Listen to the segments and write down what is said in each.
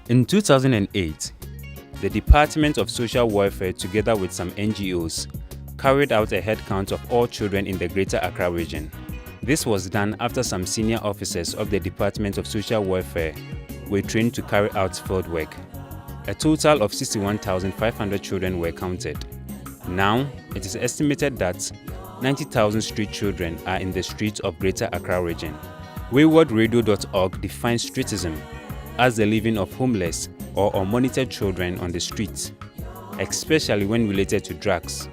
In 2008, the Department of Social Welfare, together with some NGOs, carried out a head count of all children in the Greater Accra region. This was done after some senior officers of the Department of Social Welfare were trained to carry out field work. A total of 61,500 children were counted. Now, it is estimated that 90,000 street children are in the streets of Greater Accra region. WayWardRadio.org defines streetism as the living of homeless or unmonitored children on the streets, especially when related to drugs,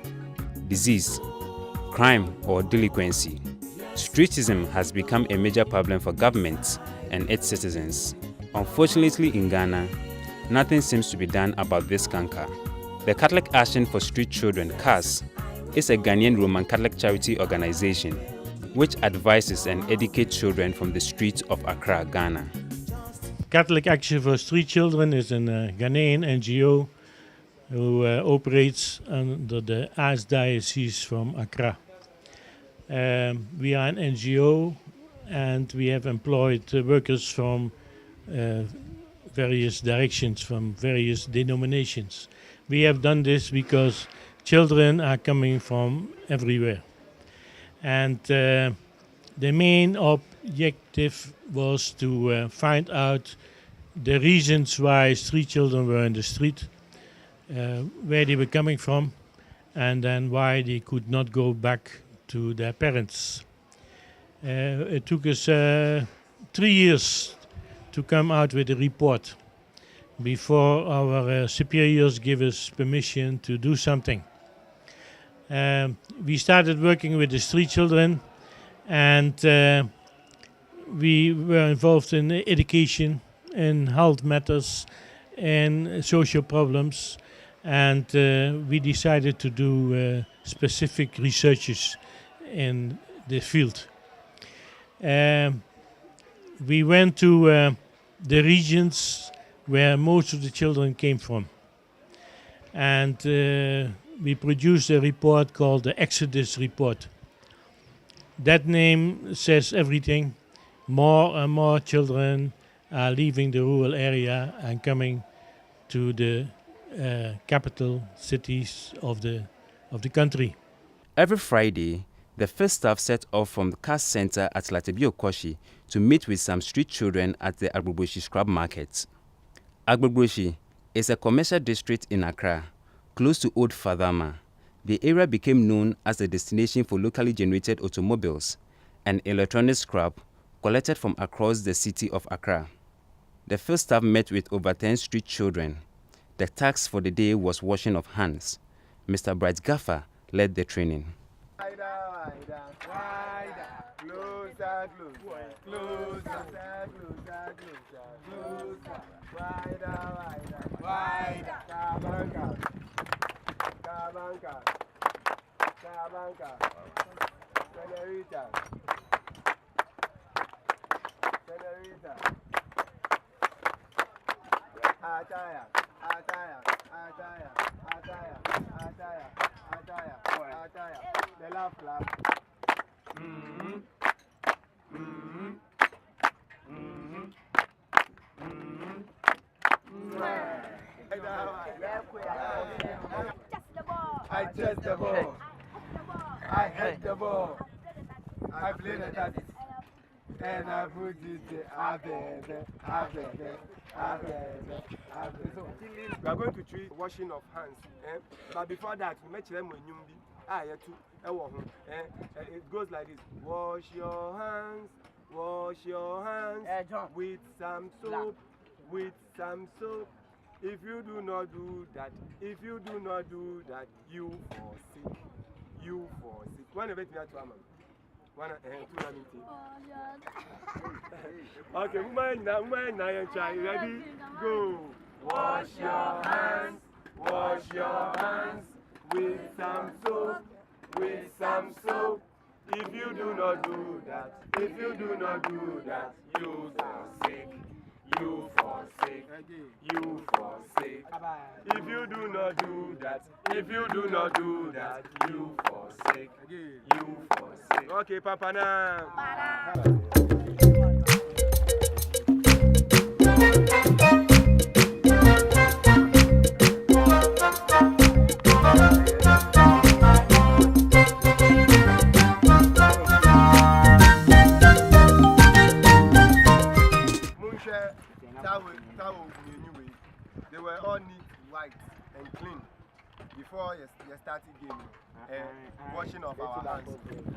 disease, crime, or delinquency. Streetism has become a major problem for governments and its citizens. Unfortunately, in Ghana, nothing seems to be done about this canker. The Catholic Action for Street Children, CAS, is a Ghanaian Roman Catholic charity organization which advises and educates children from the streets of Accra, Ghana. Catholic Action for Street Children is a Ghanaian NGO who operates under the Archdiocese from Accra. We are an NGO and we have employed workers from various directions, from various denominations. We have done this because children are coming from everywhere. And the main objective was to find out the reasons why street children were in the street, where they were coming from, and then why they could not go back to their parents. It took us 3 years to come out with a report before our superiors gave us permission to do something. We started working with the street children, and we were involved in education, in health matters, and social problems, and we decided to do specific researches in the field. We went to the regions where most of the children came from, and we produced a report called the Exodus Report. That name says everything. More and more children are leaving the rural area and coming to the capital cities of the country. Every Friday, the first staff set off from the CAS Center at Latebio Koshi to meet with some street children at the Agbogboshi Scrap Market. Agbogboshi is a commercial district in Accra, close to Old Fadama. The area became known as a destination for locally generated automobiles and electronic scrap collected from across the city of Accra. The first staff met with over 10 street children. The task for the day was washing of hands. Mr. Bright Gaffer led the training. The laugh clap. I chase the ball. I hit the ball. I play the daddy. And I put it So, we are going to treat washing of hands. But before that, we make them when you it goes like this. Wash your hands with some soap, If you do not do that, you fall sick. One of it to one okay, woman now try. Ready? Go. Wash your hands with some soap. If you do not do that, you fall sick. If you do not do that, you fall sick. Okay, Papa now. towel anyway. They were all neat, white, and clean before you started game. Washing of our hands.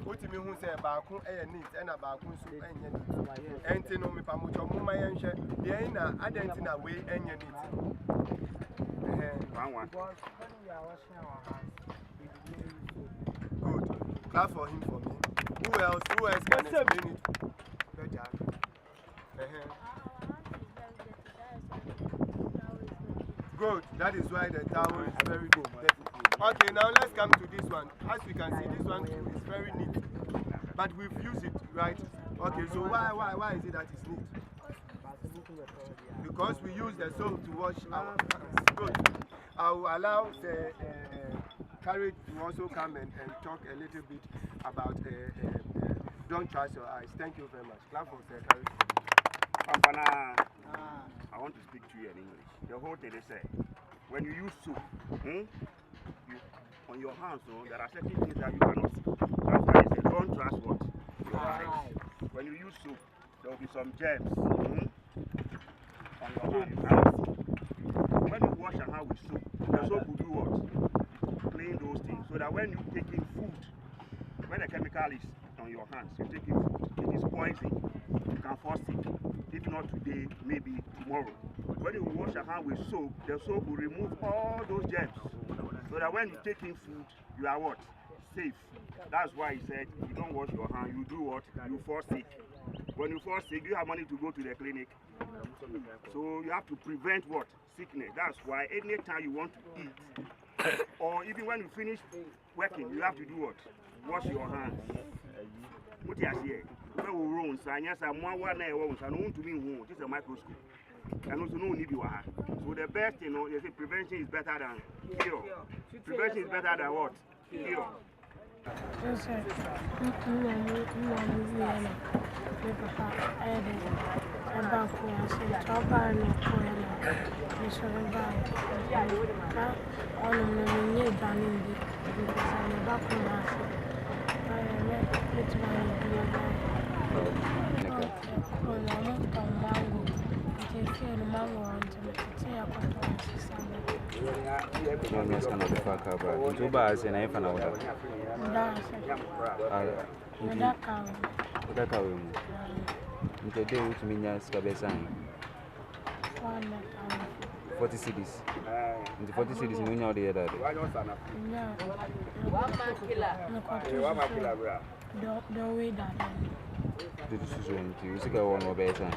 What you mean who say baku neat and a baku soup and neat. And no me pamucho muma yanshe. The ina adentina way and neat. Good. Clap for him for me. Who else can explain it better? Good. That is why the towel is very good. Okay, now let's come to this one. As we can see, this one too is very neat. But we've used it, right? Okay, so why is it that it's neat? Because we use the soap to wash our hands. Good. I will allow the carriage to also come and talk a little bit about don't trust your eyes. Thank you very much. Clap for the carriage. I want to speak to you in English. The whole thing they say, when you use soap, on your hands, there are certain things that you cannot see. That's why they say, don't trust what? Your eyes. When you use soap, there will be some germs on your hand. You cannot see. When you wash your hand with soap, the soap will do what? Clean those things. So that when you take in food, when the chemical is on your hands, you take in food, it is poison. You can fall sick. If not today, maybe tomorrow. When you wash your hand with soap, the soap will remove all those germs. So that when you take in food, you are what? Safe. That's why he said, if you don't wash your hand, you do what? You fall sick. When you fall sick, you have money to go to the clinic. So you have to prevent what? Sickness. That's why anytime you want to eat, or even when you finish working, you have to do what? Wash your hands. What you say? Just a microscope. And also no need you are. So the best, they say prevention is better than cure. Prevention is better than what? Cure. Forty cities. The 40 cities, no know the other. The way that The decision to use one more better.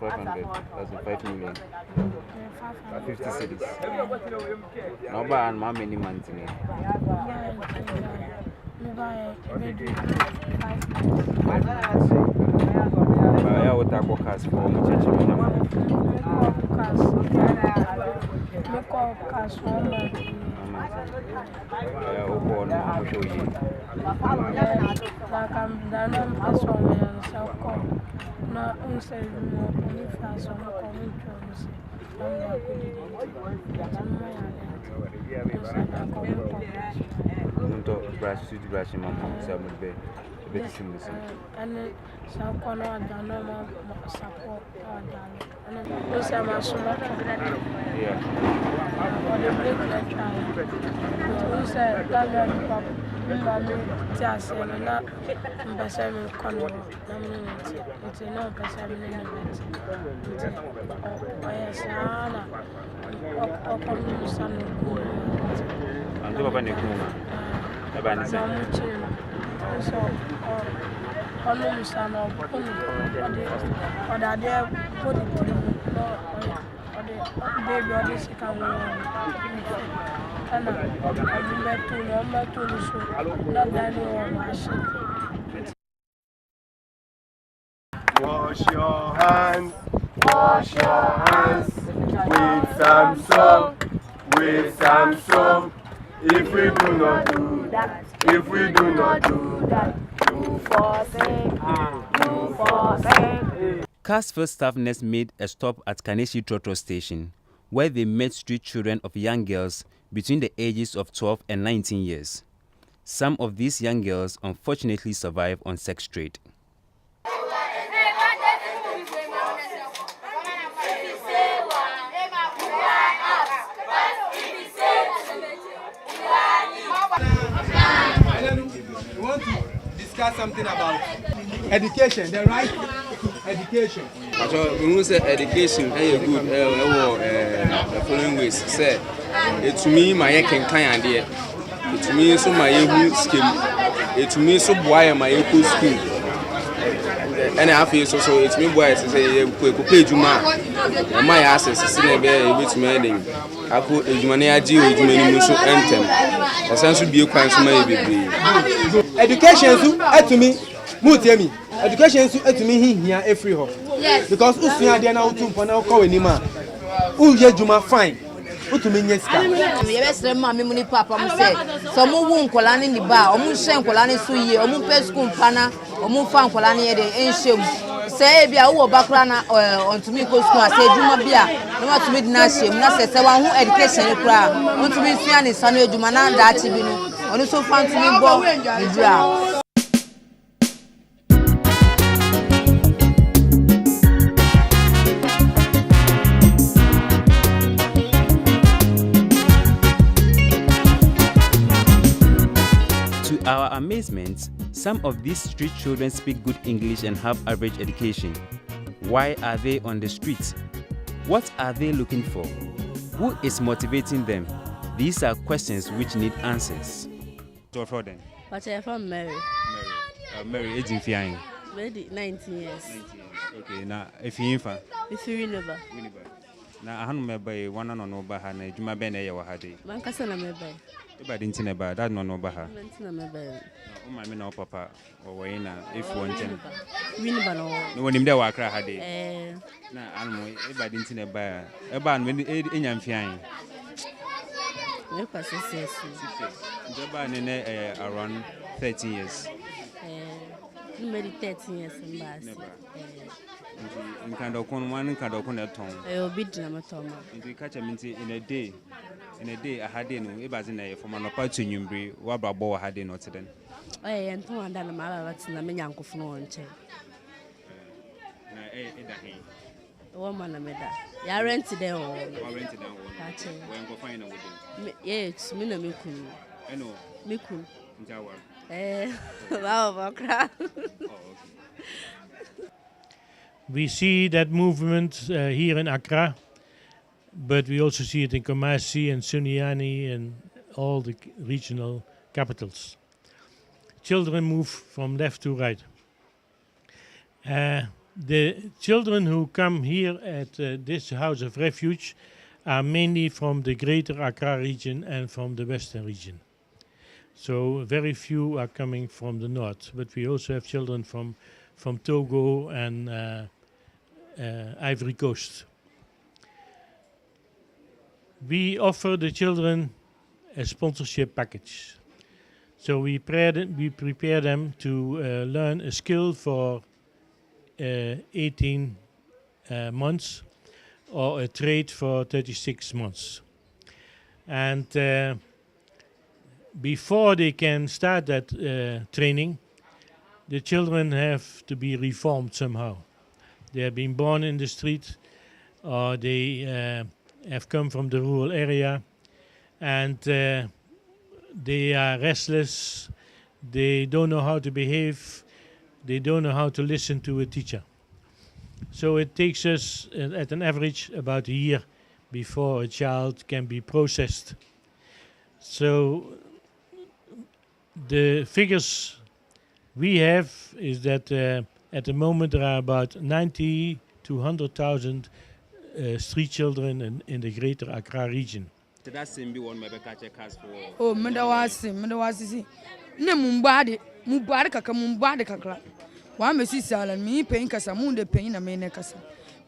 500, that's in 5 million. 50 cities. No ban, how many months in it? I would have CAS for CAS Wash your hands with some soap, If we do not do that, you forsake. CAS Field Staff Nurse made a stop at Kaneshi Trotro Station, where they met street children of young girls between the ages of 12 and 19 years. Some of these young girls unfortunately survive on sex trade. discuss something about education, the right to education. So we will say education is good. The following ways say it to me my can idea. It to me so my scheme. It to me so boy my school. And I feel so it's me boy to say we pay you my access is in a bit meaning. I put a money deal with many so anthem. Essentially be a crime so maybe. Education to me, Mutemi. Education to me here every home. Yes. Because usia dia na utu mpo na uko wenima. Uye juma fine. Utu me nyeska. Ye besre ma me muni papa mu say. So mu wu nkola ni ni ba, omu hye nkola ni so ye, omu pe school mpana, omu fa nkola ni ye de enhyem. Say bia wo bakra na ontumi ko school ase juma bia, no matumi dina hyem na se wan hu education ni kra. Ontumi sua ni sanu ejuma na da achi bi no. Onu so fa ntumi bo ni dra. To our amazement, some of these street children speak good English and have average education. Why are they on the streets? What are they looking for? Who is motivating them? These are questions which need answers. So for them? But I'm from Mary. Mary, age in Fiang. 19 years. Okay, now if you infant. If you never. Now I don't remember one on over her. Juma Ben Ayawahadi. Mancasana Mebe. If I didn't know about that, no over her. Oh, my men, papa, or Wayna, if one can. No one in there were cry had it. Now, I don't know if I didn't know about when in young Fiang. The around 30 years. Maybe 13 years and bass. In one kind of corner tongue. I'll be dramatom. If you catch a mint in a day, I had no, it was in a from an opportunity, what Brabo had in Notre Dame. I am 200 and miles in the Menyanko from one chair. Woman, I made that. I rented them all. I rented them all. When go find out with them. Yes, Mina Mikun. I know. Mikun. Wow, Accra. We see that movement here in Accra, but we also see it in Kumasi and Sunyani and all the regional capitals. Children move from left to right. The children who come here at this house of refuge are mainly from the greater Accra region and from the western region. So very few are coming from the north, but we also have children from Togo and Ivory Coast. We offer the children a sponsorship package. So we prepare them to learn a skill for 18 months or a trade for 36 months. And before they can start that training, the children have to be reformed somehow. They have been born in the street, or they have come from the rural area, and they are restless, they don't know how to behave, they don't know how to listen to a teacher. So it takes us, at an average, about a year before a child can be processed. So the figures we have is that at the moment there are about 90 to 100,000 street children in the greater Accra region. That's be one maybe catch a CAS for. Oh, Medawasi. Ne Mumbadi kakla. One Messi Salan, me paying Casa Munda paying a main casa.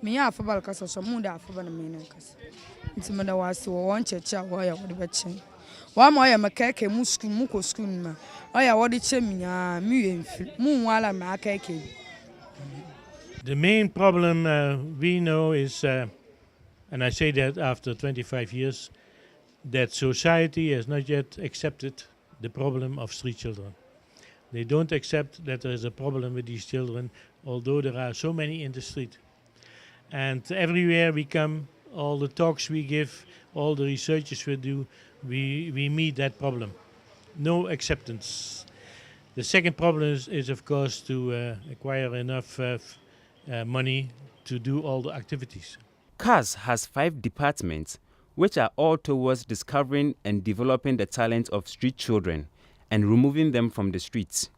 Me affable casa, so Munda affable a main casa. It's Medawasi or one church, why I would be chain. One more Macake Musku Muko Skuma. I want it me moon while I'm a cake. The main problem we know is, and I say that after 25 years, that society has not yet accepted the problem of street children. They don't accept that there is a problem with these children, although there are so many in the street. And everywhere we come, all the talks we give, all the researches we do, we meet that problem. No acceptance. The second problem is of course, to acquire enough money to do all the activities. CAS has 5 departments, which are all towards discovering and developing the talent of street children and removing them from the streets.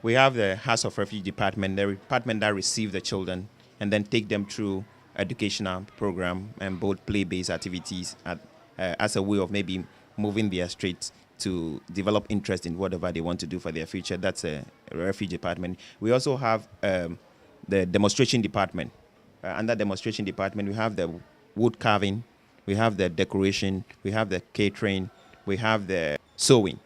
We have the House of Refuge department, the department that receive the children and then take them through educational program and both play-based activities as a way of maybe moving their streets to develop interest in whatever they want to do for their future. That's a refuge department. We also have the demonstration department. Under demonstration department, we have the wood carving, we have the decoration, we have the catering, we have the sewing.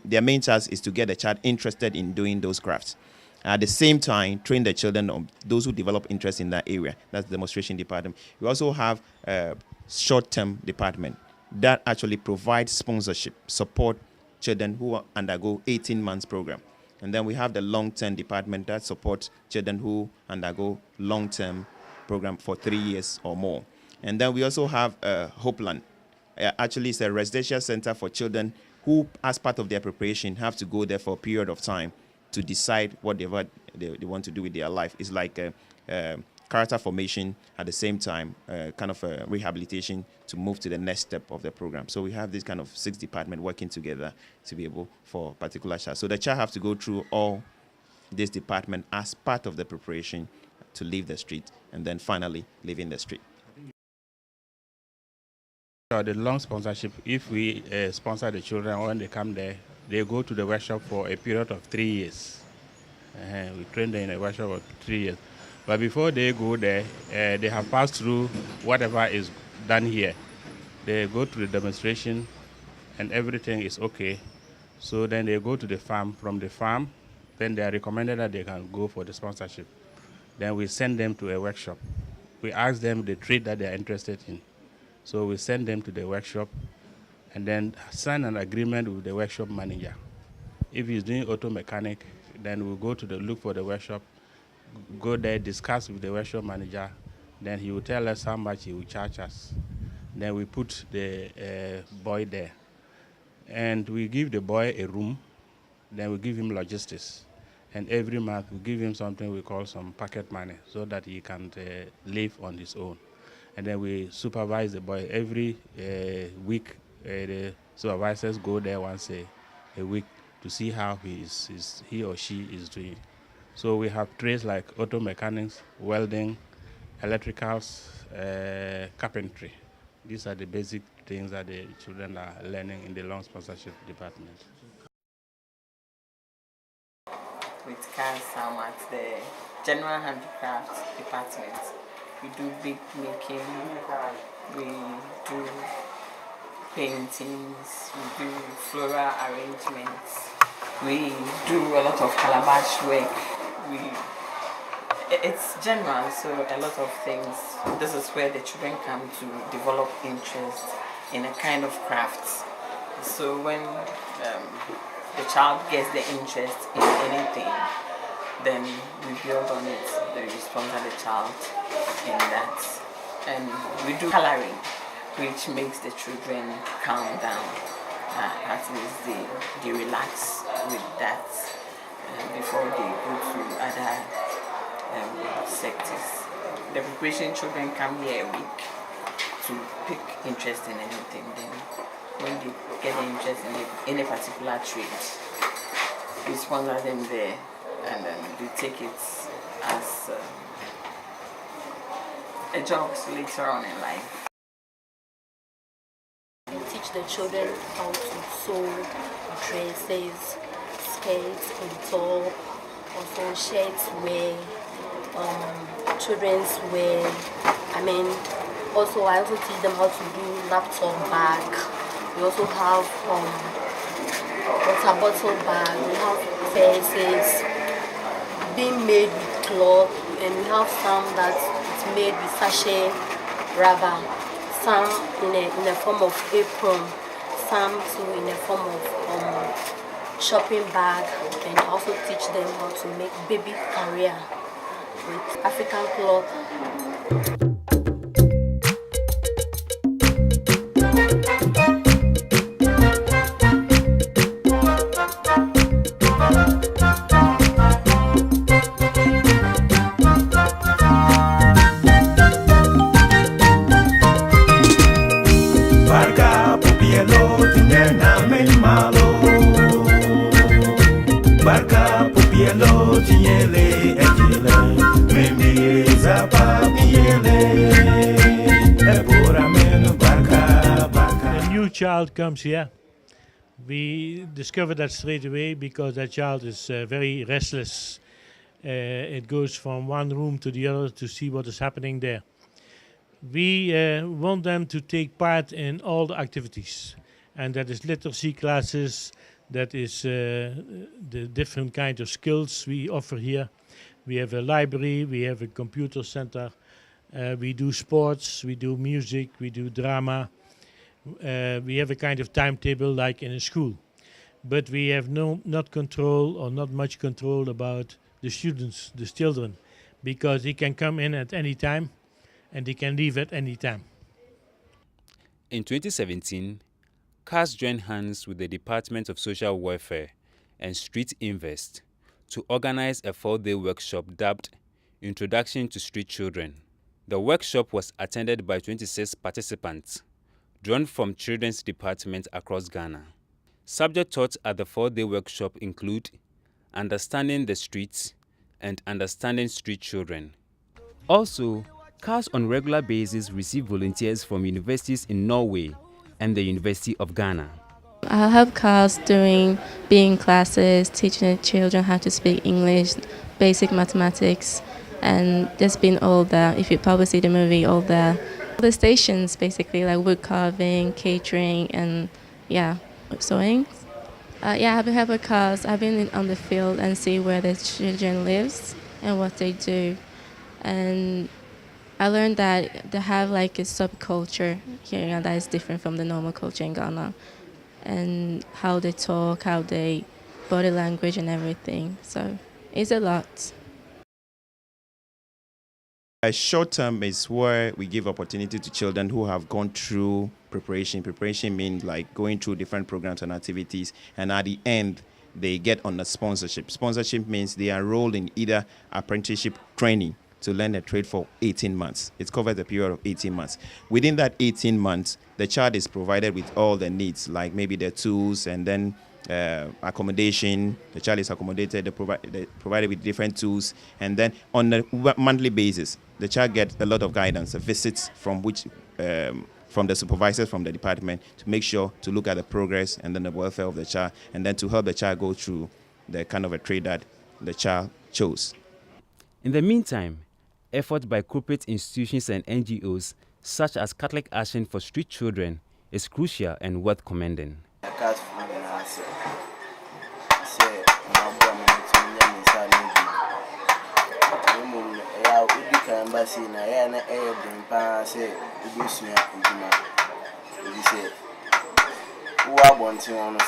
Their main task is to get the child interested in doing those crafts. At the same time, train the children on those who develop interest in that area. That's the demonstration department. We also have a short-term department that actually provides sponsorship, support children who undergo 18 months program. And then we have the long-term department that supports children who undergo long-term program for 3 years or more. And then we also have Hopeland. Actually, it's a residential center for children who, as part of their preparation, have to go there for a period of time to decide what they want to do with their life. It's like character formation at the same time, kind of a rehabilitation to move to the next step of the program. So we have this kind of 6 departments working together to be able for a particular child. So the child have to go through all this department as part of the preparation to leave the street and then finally live in the street. The long sponsorship, if we sponsor the children when they come there, they go to the workshop for a period of 3 years. We train them in a workshop for 3 years. But before they go there, they have passed through whatever is done here. They go to the demonstration and everything is okay. So then they go to the farm. From the farm, then they are recommended that they can go for the sponsorship. Then we send them to a workshop. We ask them the trade that they are interested in. So we send them to the workshop and then sign an agreement with the workshop manager. If he's doing auto mechanic, then we'll go to look for the workshop, go there, discuss with the workshop manager, then he will tell us how much he will charge us. Then we put the boy there. And we give the boy a room, then we give him logistics. And every month we give him something we call some pocket money so that he can live on his own. And then we supervise the boy. Every week, the supervisors go there once a week to see how he or she is doing. So we have trades like auto mechanics, welding, electricals, carpentry. These are the basic things that the children are learning in the long sponsorship department. With CAS at the General Handicraft Department, we do big making, we do paintings, we do floral arrangements, we do a lot of calabash work. It's general, so a lot of things. This is where the children come to develop interest in a kind of crafts. So when the child gets the interest in anything, then we build on it. We sponsor the child in that. And we do coloring, which makes the children calm down. At least they relax with that before they go to other sectors. The preparation children come here a week to pick interest in anything. Then when they get the interest in a particular trade, we sponsor them there, and then they take it as a job later on in life. We teach the children how to sew dresses, skirts on top, also shirts wear, children's wear. Also I also teach them how to do laptop bag. We also have water bottle bag. We have purses being made with cloth, and we have some that it's made with sachet rubber, some in a form of apron, some too in a form of shopping bag, and also teach them how to make baby carrier with African cloth. child comes here, we discover that straight away because that child is very restless. It goes from one room to the other to see what is happening there. We want them to take part in all the activities, and that is literacy classes, that is the different kind of skills we offer here. We have a library, we have a computer center, we do sports, we do music, we do drama. We have a kind of timetable like in a school, but we have not control or not much control about the students, the children, because they can come in at any time and they can leave at any time. In 2017, CAS joined hands with the Department of Social Welfare and Street Invest to organize a 4-day workshop dubbed Introduction to Street Children. The workshop was attended by 26 participants, drawn from children's departments across Ghana. Subject taught at the 4-day workshop include understanding the streets and understanding street children. Also, CAS on regular basis receive volunteers from universities in Norway and the University of Ghana. I help CAS doing being classes, teaching the children how to speak English, basic mathematics, and there's been all that. If you probably see the movie, all the stations basically, like wood carving, catering, and sewing. I have helped CAS. I've been on the field and see where the children lives and what they do, and I learned that they have like a subculture here and that is different from the normal culture in Ghana, and how they talk, how they body language and everything. So it's a lot. A short term is where we give opportunity to children who have gone through preparation. Preparation means like going through different programs and activities, and at the end they get on a sponsorship. Sponsorship means they are enrolled in either apprenticeship training to learn a trade for 18 months. It covers a period of 18 months. Within that 18 months, the child is provided with all the needs, like maybe the tools and then accommodation. The child is accommodated, they're provided with different tools, and then on a monthly basis, the child gets a lot of guidance, visits from the supervisors from the department to make sure to look at the progress and then the welfare of the child, and then to help the child go through the kind of a trade that the child chose. In the meantime, efforts by corporate institutions and NGOs such as Catholic Action for Street Children is crucial and worth commending.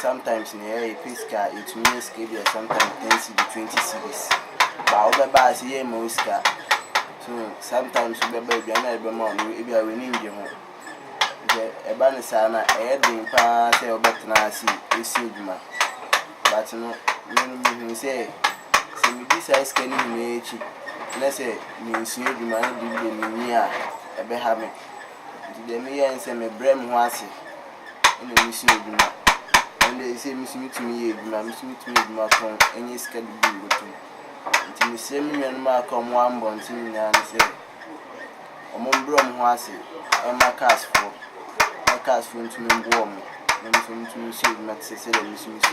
Sometimes in the Pisca, it means sometimes 10 to 20 cities. But so sometimes we be a winning game. A banisana, a heading pass, or better, I see, but no, say, this ice can make it. Let's say, means you demand to be near a behavior. The me and say, me bram was in the mission. And they say, Miss me to me, Miss me to me, Macron, any schedule. Nti me same nwan ma kom wan bonti nyina ne se omombrom ho ase e ma CAS for ntumi mbo om na ntumi shi na se se le ntumi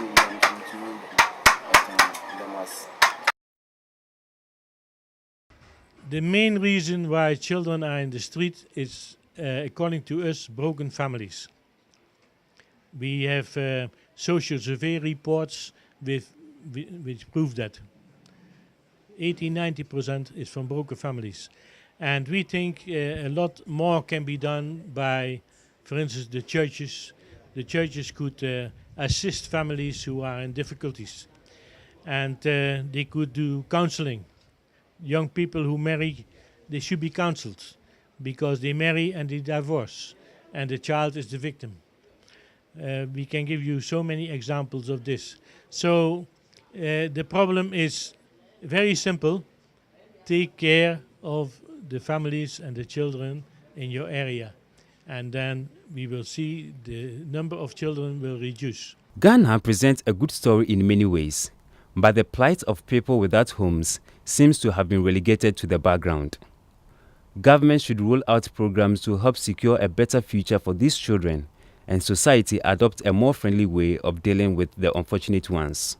The main reason why children are in the street is, according to us, broken families. We have social survey reports which prove that 80–90% is from broken families. And we think a lot more can be done by, for instance, the churches. The churches could assist families who are in difficulties. And they could do counseling. Young people who marry, they should be counseled because they marry and they divorce and the child is the victim. We can give you so many examples of this. So the problem is very simple. Take care of the families and the children in your area, and then we will see the number of children will reduce. Ghana presents a good story in many ways, but the plight of people without homes seems to have been relegated to the background. Government should roll out programs to help secure a better future for these children and society adopt a more friendly way of dealing with the unfortunate ones.